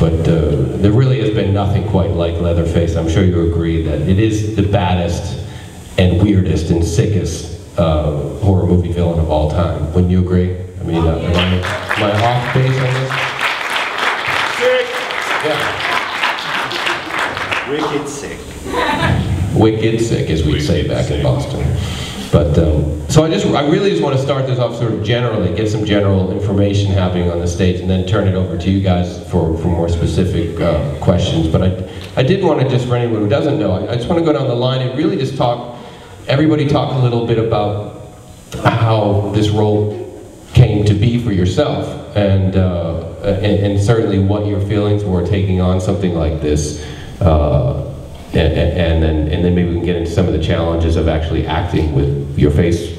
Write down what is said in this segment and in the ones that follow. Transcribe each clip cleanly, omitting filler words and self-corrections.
but there really has been nothing quite like Leatherface. I'm sure you agree that it is the baddest and weirdest and sickest horror movie villain of all time. Wouldn't you agree? I mean, am I off base on this? Sick. Yeah. Wicked sick. Wicked sick, as we'd say back in Boston. But so I really just want to start this off sort of generally, get some general information happening on the stage, and then turn it over to you guys for more specific questions. But I did want to just, for anyone who doesn't know, I just want to go down the line and really just everybody talk a little bit about how this role came to be for yourself, and certainly what your feelings were taking on something like this. And then maybe we can get into some of the challenges of actually acting with your face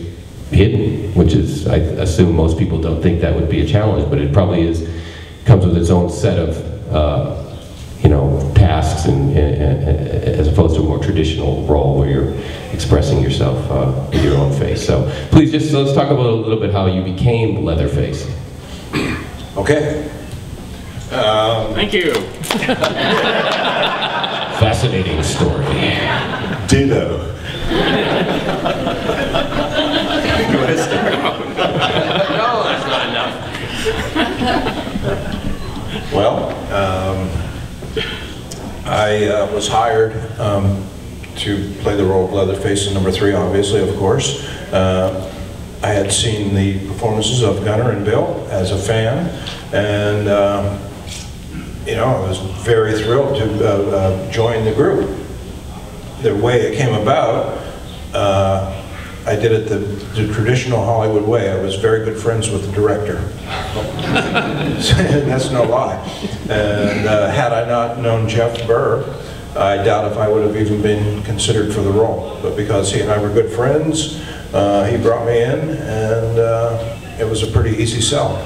hidden, which is, I assume most people don't think that would be a challenge, but it probably comes with its own set of tasks, and as opposed to a more traditional role where you're expressing yourself with your own face. So please, let's talk about a little bit how you became Leatherface. Okay. Thank you. Fascinating story. Ditto. You want to start? No, that's not enough. Well, I was hired to play the role of Leatherface in number 3, obviously, of course. I had seen the performances of Gunnar and Bill as a fan, and I was very thrilled to join the group. The way it came about, I did it the traditional Hollywood way. I was very good friends with the director. That's no lie. And had I not known Jeff Burr, I doubt if I would have even been considered for the role. But because he and I were good friends, he brought me in, and it was a pretty easy sell.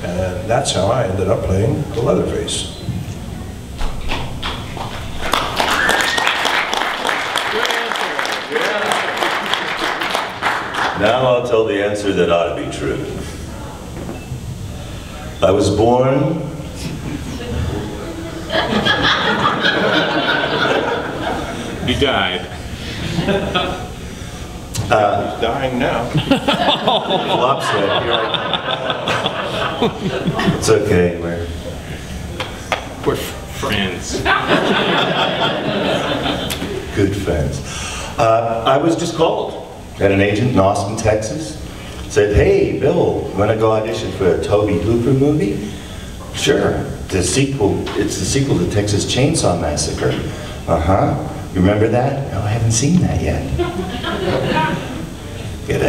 And that's how I ended up playing the Leatherface. Now I'll tell the answer that ought to be true. I was born You died. He's dying now. Flop sweat. It's okay, We're friends. good friends. I was just called. Had an agent in Austin, Texas. Said, hey, Bill, you want to go audition for a Toby Hooper movie? Sure. It's the sequel to Texas Chainsaw Massacre. Uh-huh. You remember that? No, I haven't seen that yet. Get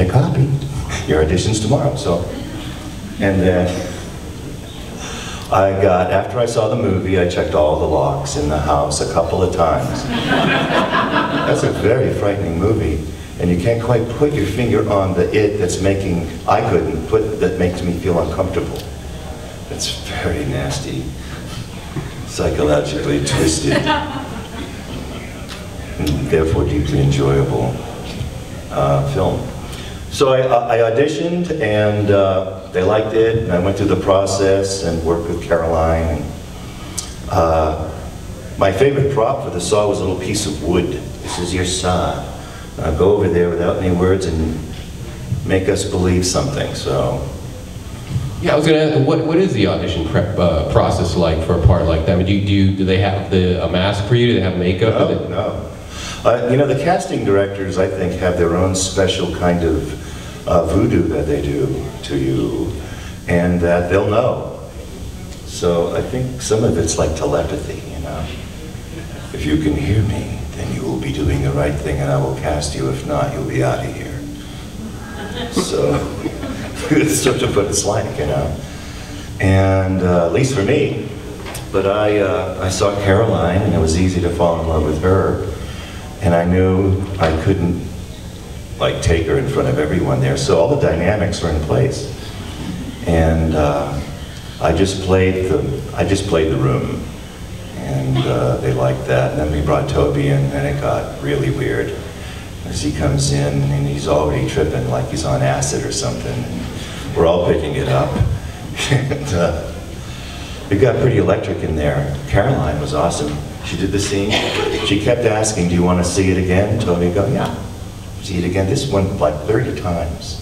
a copy. Your audition's tomorrow, so. And then after I saw the movie, I checked all the locks in the house a couple of times. That's a very frightening movie. And you can't quite put your finger on the that makes me feel uncomfortable. It's very nasty, psychologically twisted, and therefore deeply enjoyable film. So I auditioned, and they liked it, and I went through the process and worked with Caroline. And, my favorite prop for the saw was a little piece of wood. This is your saw. Go over there without any words and make us believe something. So, yeah, I was going to ask, what is the audition prep process like for a part like that? I mean, do they have a mask for you? Do they have makeup? No. The casting directors, I think, have their own special kind of voodoo that they do to you, and that they'll know. So I think some of it's like telepathy, If you can hear me, then you will be doing the right thing, and I will cast you. If not, you'll be out of here. So, it's sort of what it's like, And at least for me. But I saw Caroline, and it was easy to fall in love with her. And I knew I couldn't, take her in front of everyone there. So all the dynamics were in place. And I just played the room. And they liked that, and then we brought Toby in, and it got really weird. As he comes in, and he's already tripping like he's on acid or something. And we're all picking it up. And It got pretty electric in there. Caroline was awesome. She did the scene. She kept asking, do you want to see it again? Toby go, yeah. See it again. This one like 30 times.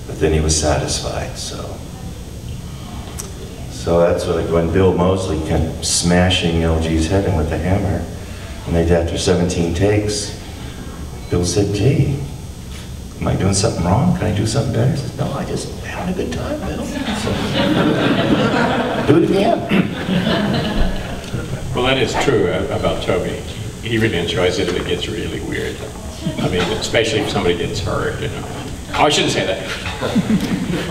But then he was satisfied, so. So that's when Bill Moseley kept smashing LG's head in with the hammer. And they did after 17 takes. Bill said, gee, am I doing something wrong? Can I do something better? He said, no, I just having a good time, Bill. So, do it again. Well, that is true about Toby. He really enjoys it if it gets really weird. I mean, especially if somebody gets hurt, you know. Oh, I shouldn't say that.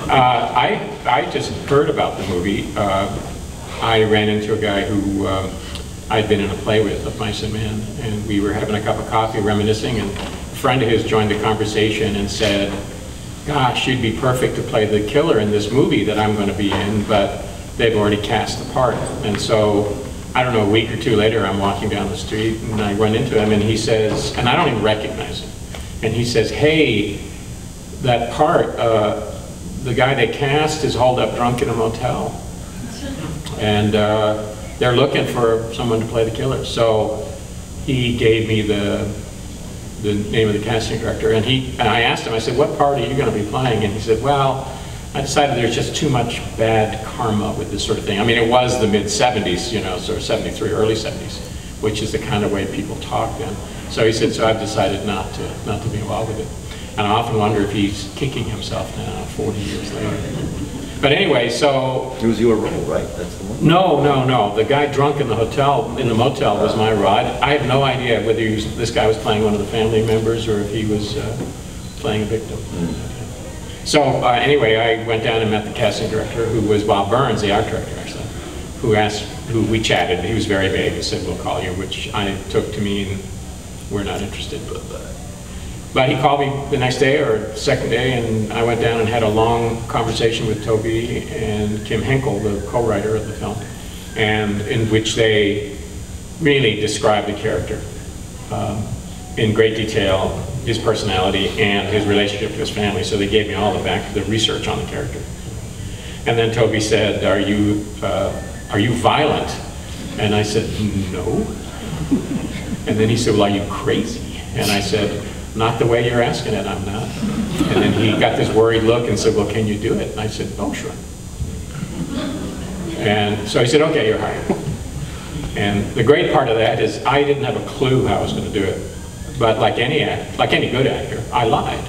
I just heard about the movie. I ran into a guy who I'd been in a play with, of Mice and Men, and we were having a cup of coffee reminiscing, and a friend of his joined the conversation and said, gosh, you'd be perfect to play the killer in this movie that I'm going to be in, but they've already cast the part. And so, I don't know, a week or two later, I'm walking down the street and I run into him and he says, and I don't even recognize him, and he says, hey, that part, the guy they cast is holed up drunk in a motel. And they're looking for someone to play the killer. So he gave me the name of the casting director, and I asked him, I said, what part are you going to be playing? And he said, well, I decided there's just too much bad karma with this sort of thing. I mean, it was the mid-'70s, you know, sort of 73, early 70s, which is the kind of way people talk then. So he said, so I've decided not to be involved with it. And I often wonder if he's kicking himself now, 40 years later. But anyway, so... It was your role, right? That's the one? No. The guy drunk in the motel was my role. I have no idea whether this guy was playing one of the family members or if he was playing a victim. So anyway, I went down and met the casting director, who was Bob Burns, the art director, actually, who we chatted. He was very vague. He said, we'll call you, which I took to mean we're not interested. But he called me the next day or the second day, and I went down and had a long conversation with Toby and Kim Henkel, the co-writer of the film, and in which they really described the character in great detail, his personality and his relationship to his family. So they gave me all the research on the character. And then Toby said, are you violent? And I said, no. And then he said, well, are you crazy? And I said, not the way you're asking it, I'm not. And then he got this worried look and said, well, can you do it? And I said, oh, sure. And so he said, okay, you're hired. And the great part of that is I didn't have a clue how I was going to do it. But like any good actor, I lied.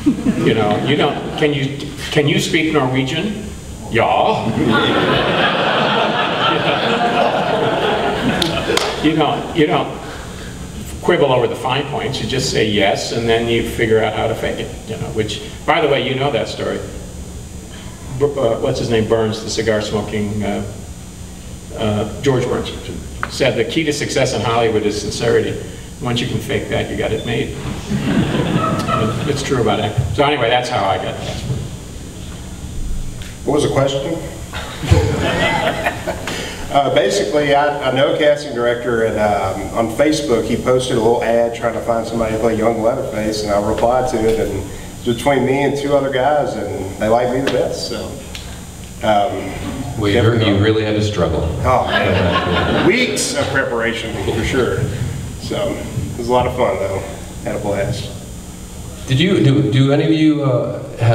You know, can you speak Norwegian? Ja. You don't quibble over the fine points. You just say yes, and then you figure out how to fake it. You know, which, by the way, you know that story. What's his name? Burns, the cigar-smoking George Burns, said the key to success in Hollywood is sincerity. Once you can fake that, you got it made. It's true about acting. So anyway, that's how I got the passport. What was the question? Basically, I know a casting director, and on Facebook he posted a little ad trying to find somebody to play young Leatherface, and I replied to it, and it's between me and two other guys, and they like me the best. So. Well, you really had to struggle. Oh man, weeks of preparation for sure. So it was a lot of fun though. Had a blast. Did you do any of you have